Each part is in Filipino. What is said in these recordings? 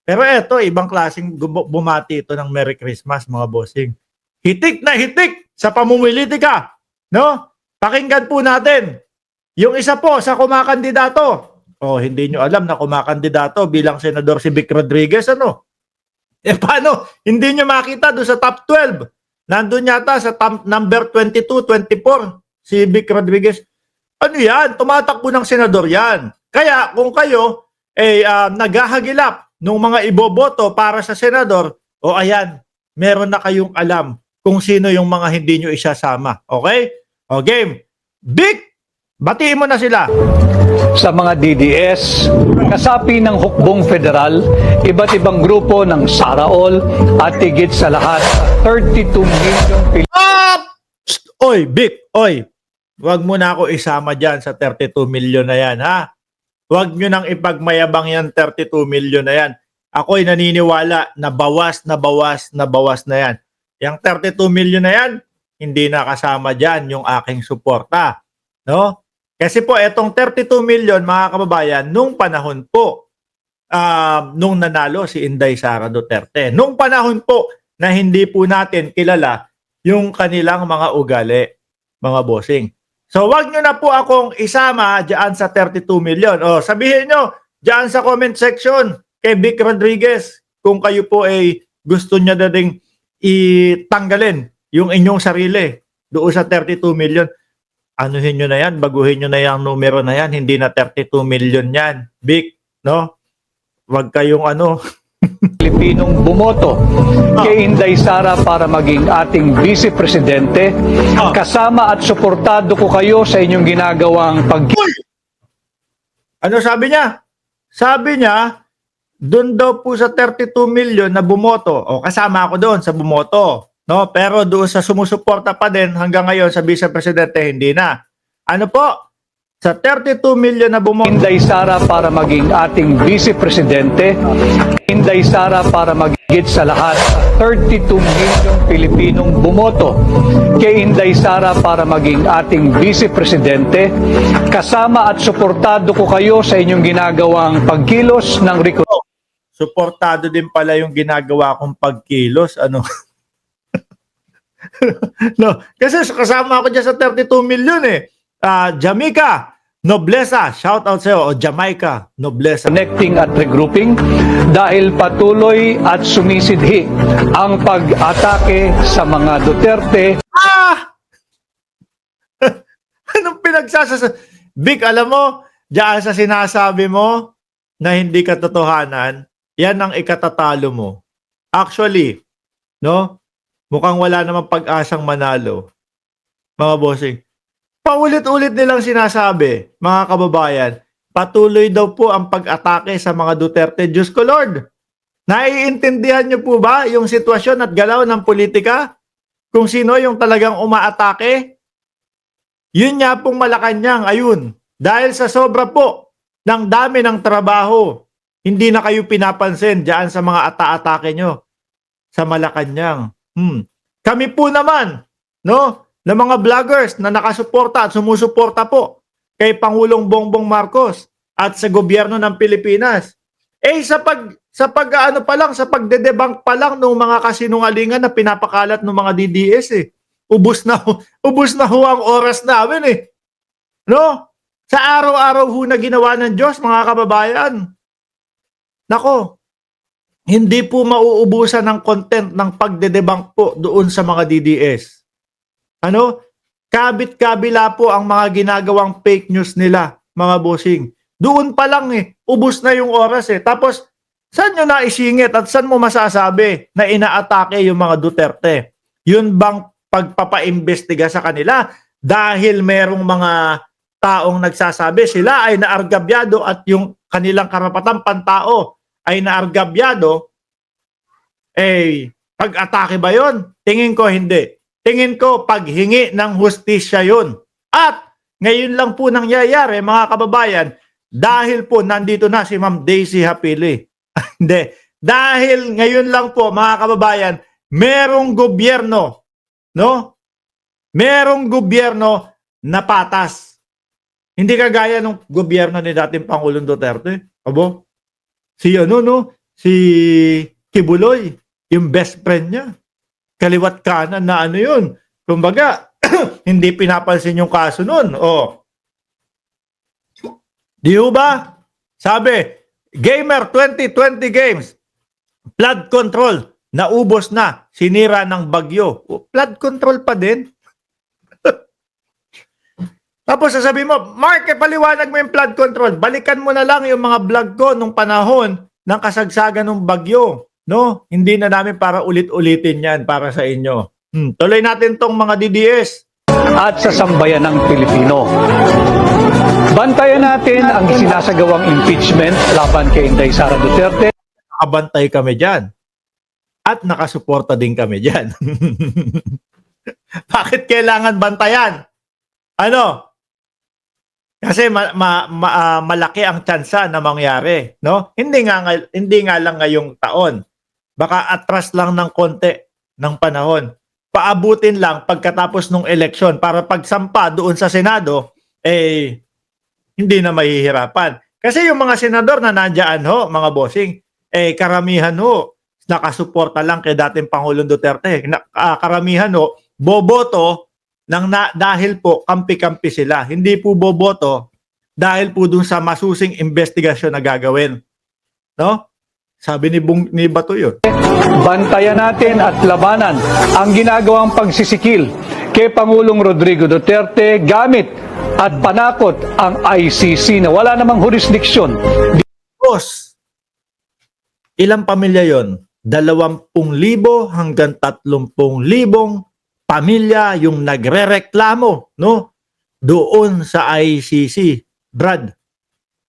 Pero eto, ibang klaseng bumati ito ng Merry Christmas, mga bossing. Hitik na hitik sa pamumulitika. No? Pakinggan po natin. Yung isa po sa kumakandidato. Oh, hindi nyo alam na kumakandidato bilang senador si Vic Rodriguez, ano? Eh paano? Hindi nyo makita doon sa top 12. Nandun yata sa top number 22, 24, si Vic Rodriguez. Ano yan? Tumatakbo ng senador yan. Kaya kung kayo naghahagilap ng mga iboboto para sa senador, o ayan, meron na kayong alam kung sino yung mga hindi nyo isasama. Okay? O game. Vic, batiin mo na sila. Sa mga DDS, kasapi ng hukbong federal, iba't ibang grupo ng Saraol at higit sa lahat, 32 milyong Oy, Vic, oy. Huwag mo na ako isama dyan sa 32 million na yan, ha? Huwag nyo nang ipagmayabang yan 32 million na yan. Ako'y naniniwala na bawas na yan. Yung 32 million na yan, hindi na kasama dyan yung aking suporta. No? Kasi po, etong 32 million, mga kababayan, nung panahon po, nung nanalo si Inday Sara Duterte. Nung panahon po na hindi po natin kilala yung kanilang mga ugali, mga bossing. So wag nyo na po akong isama dyan sa 32 million. O sabihin nyo dyan sa comment section kay Vic Rodriguez kung kayo po ay gusto nyo na ding itanggalin yung inyong sarili doon sa 32 million. Anuhin nyo na yan, baguhin nyo na yung numero na yan, hindi na 32 million yan. Vic, no? Wag kayong Pilipinong bumoto kay Inday Sara para maging ating Vice Presidente. Kasama at suportado ko kayo sa inyong ginagawang Ano sabi niya? Sabi niya, doon daw po sa 32 million na bumoto, o kasama ako doon sa bumoto, no? Pero doon sa sumusuporta pa din hanggang ngayon sa Vice Presidente, hindi na. Ano po? Sa 32 million na bumoto, Inday Sara para maging ating Vice Presidente. Inday Sara para magigit sa lahat, 32 milyong Pilipinong bumoto kay Inday Sara para maging ating Vice Presidente. Kasama at suportado ko kayo sa inyong ginagawang pagkilos ng suportado din pala yung ginagawa kong pagkilos. Ano? No, kasi kasama ako dyan sa 32 million eh. Jamaica Noblesa, shout out sa'yo. O Jamaica Noblesa. connecting at regrouping dahil patuloy at sumisidhi ang pag-atake sa mga Duterte. Anong Vic, alam mo, diyan sa sinasabi mo na hindi katotohanan, yan ang ikatatalo mo. Actually, no? Mukhang wala namang pag-asang manalo. Mga bossing. Paulit-ulit nilang sinasabi, mga kababayan, patuloy daw po ang pag-atake sa mga Duterte. Diyos ko Lord, naiintindihan niyo po ba yung sitwasyon at galaw ng politika? Kung sino yung talagang umaatake? Yun nga pong Malacanang, ayun. Dahil sa sobra po ng dami ng trabaho, hindi na kayo pinapansin dyan sa mga ata-atake nyo sa Malacanang. Kami po naman, no? Na mga vloggers na nakasuporta at sumusuporta po kay Pangulong Bongbong Marcos at sa gobyerno ng Pilipinas. Sa pagdedebunk pa lang ng mga kasinungalingan na pinapakalat ng mga DDS ubos na ho ang oras namin No? Sa araw-araw ho na ginawa ng Diyos, mga kababayan. Nako, hindi po mauubusan ng content ng pagdedebunk po doon sa mga DDS. Ano? Kabit-kabila po ang mga ginagawang fake news nila, mga bossing. Doon pa lang ubos na yung oras Tapos, saan nyo naisingit at saan mo masasabi na inaatake yung mga Duterte? Yun bang pagpapaimbestiga sa kanila? Dahil merong mga taong nagsasabi sila ay naargabyado at yung kanilang karapatang pantao ay naargabyado, pag-atake ba yun? Tingin ko hindi. Tingin ko paghingi ng hustisya yun. At ngayon lang po nangyayari, mga kababayan, dahil po nandito na si Ma'am Daisy Hapili. Hindi. Dahil ngayon lang po, mga kababayan, merong gobyerno, no? Merong gobyerno na patas. Hindi kagaya ng gobyerno ni dating Pangulong Duterte. Abo? Si si Kibuloy, yung best friend niya. Kaliwat kanan na ano yun. Kumbaga, hindi pinapansin yung kaso nun. Oh. Di ba? Sabi, Gamer 2020 games, flood control, naubos na, sinira ng bagyo. Flood control pa din. Tapos sasabihin mo, Mark, paliwanag mo yung flood control. Balikan mo na lang yung mga vlog ko nung panahon ng kasagsagan ng bagyo. No? Hindi na namin para ulit-ulitin yan para sa inyo. Tuloy natin tong mga DDS. At sa sambayan ng Pilipino. Bantayan natin ang sinasagawang impeachment laban kay Inday Sara Duterte. Nakabantay kami dyan. At nakasuporta din kami dyan. Bakit kailangan bantayan? Ano? Kasi malaki ang tsansa na mangyari, no? Hindi nga lang ngayong taon. Baka atras lang ng konti ng panahon. Paabutin lang pagkatapos ng eleksyon para pagsampa doon sa Senado, hindi na mahihirapan. Kasi yung mga senador na nandiyan ho, mga bossing, karamihan ho, nakasuporta lang kay dating Pangulong Duterte. Karamihan ho, boboto dahil po kampi-kampi sila. Hindi po boboto dahil po dun sa masusing investigasyon na gagawin. No? Sabi ni Bato yun. Bantayan natin at labanan ang ginagawang pagsisikil kay Pangulong Rodrigo Duterte gamit at panakot ang ICC na wala namang jurisdiction. Boss, ilang pamilya yon? 20,000 hanggang 30,000 pamilya yung nagrereklamo, no? Doon sa ICC. Brad,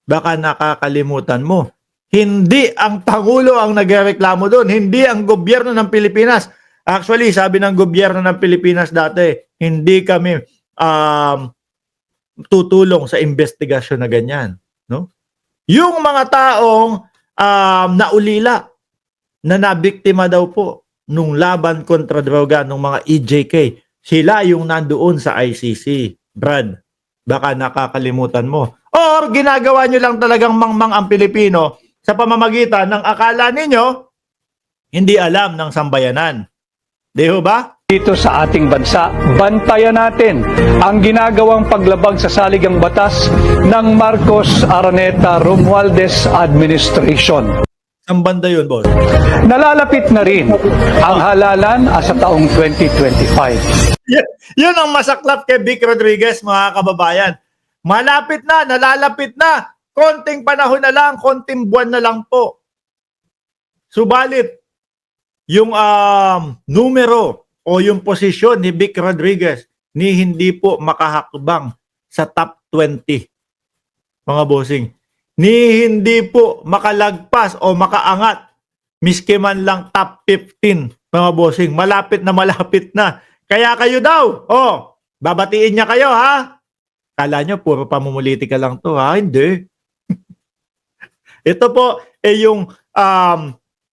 baka nakakalimutan mo. Hindi ang Pangulo ang nagrereklamo doon, hindi ang gobyerno ng Pilipinas. Actually, sabi ng gobyerno ng Pilipinas dati, hindi kami tutulong sa investigasyon na ganyan, no? Yung mga taong naulila na nabiktima daw po nung laban kontra droga ng mga EJK, sila yung nandoon sa ICC. Brad, baka nakakalimutan mo. Or ginagawa nyo lang talagang mangmang ang Pilipino sa pamamagitan ng akala ninyo hindi alam ng sambayanan. Di ba? Dito sa ating bansa, bantayan natin ang ginagawang paglabag sa saligang batas ng Marcos Araneta Romualdez Administration. Ang banda yun, boss. Nalalapit na rin ang halalan sa taong 2025. Yun ang masaklap kay Vic Rodriguez, mga kababayan. Malapit na, nalalapit na. Konting panahon na lang, konting buwan na lang po. Subalit, yung numero o yung posisyon ni Vic Rodriguez ni hindi po makahakbang sa top 20. Mga bossing. Ni hindi po makalagpas o makaangat miski man lang top 15, mga bossing. Malapit na. Kaya kayo daw, babatiin niya kayo, ha? Kala nyo, puro pamumulitika lang to, ha? Hindi. Ito po, yung,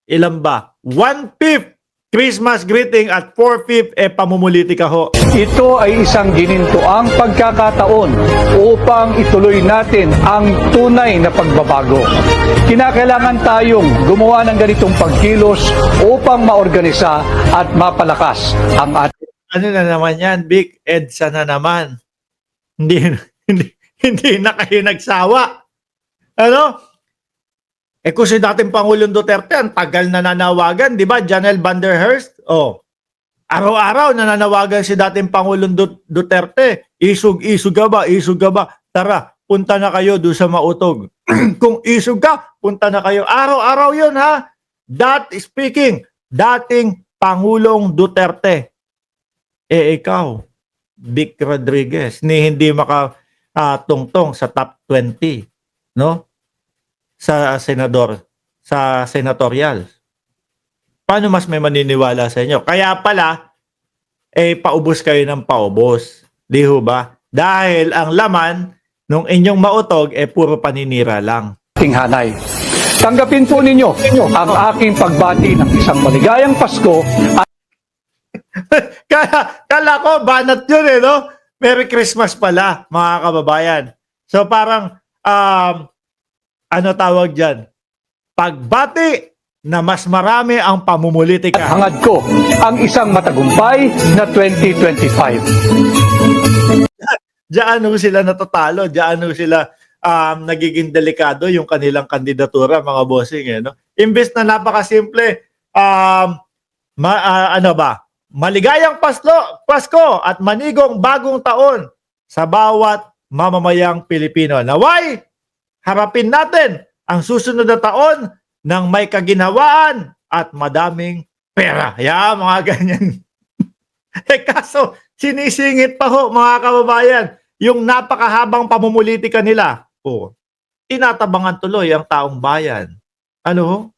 ilan ba? 1/5 Christmas greeting at 4/5 pamumulitika ho. Ito ay isang ginintuang pagkakataon upang ituloy natin ang tunay na pagbabago. Kinakailangan tayong gumawa ng ganitong pagkilos upang maorganisa at mapalakas ang ating. Ano na naman yan, Big EDSA na naman. Hindi na kayo nagsawa. Ano? Kung si dating Pangulong Duterte, ang tagal na nanawagan, di ba? Janelle Van der Herst, araw-araw nananawagan si dating Pangulong Duterte. Isug ka ba? Tara, punta na kayo doon sa Mautog. Kung isug ka, punta na kayo. Araw-araw yun, ha? Speaking, dating Pangulong Duterte. Ikaw, Vic Rodriguez, hindi makatungtong sa top 20, no? Sa senatorial. Paano mas may maniniwala sa inyo? Kaya pala, paubos kayo ng paubos. Di ho ba? Dahil ang laman nung inyong Mautog, puro paninira lang. Hanay. Tanggapin po ninyo ang aking pagbati ng isang maligayang Pasko. Kala ko, banat yun no? Merry Christmas pala, mga kababayan. So parang, ano tawag dyan? Pagbati na mas marami ang pamumulitika. Hangad ko ang isang matagumpay na 2025. Diyan ho sila natatalo, diyan ho sila nagiging delikado yung kanilang kandidatura, mga bossing. No? Imbes na napakasimple, maligayang Pasko at manigong bagong taon sa bawat mamamayang Pilipino. Naway, harapin natin ang susunod na taon ng may kaginhawaan at madaming pera. Mga ganyan. Kaso, sinisingit pa ho, mga kababayan, yung napakahabang pamumulitika nila. Tinatabangan tuloy ang taong bayan. Ano ho?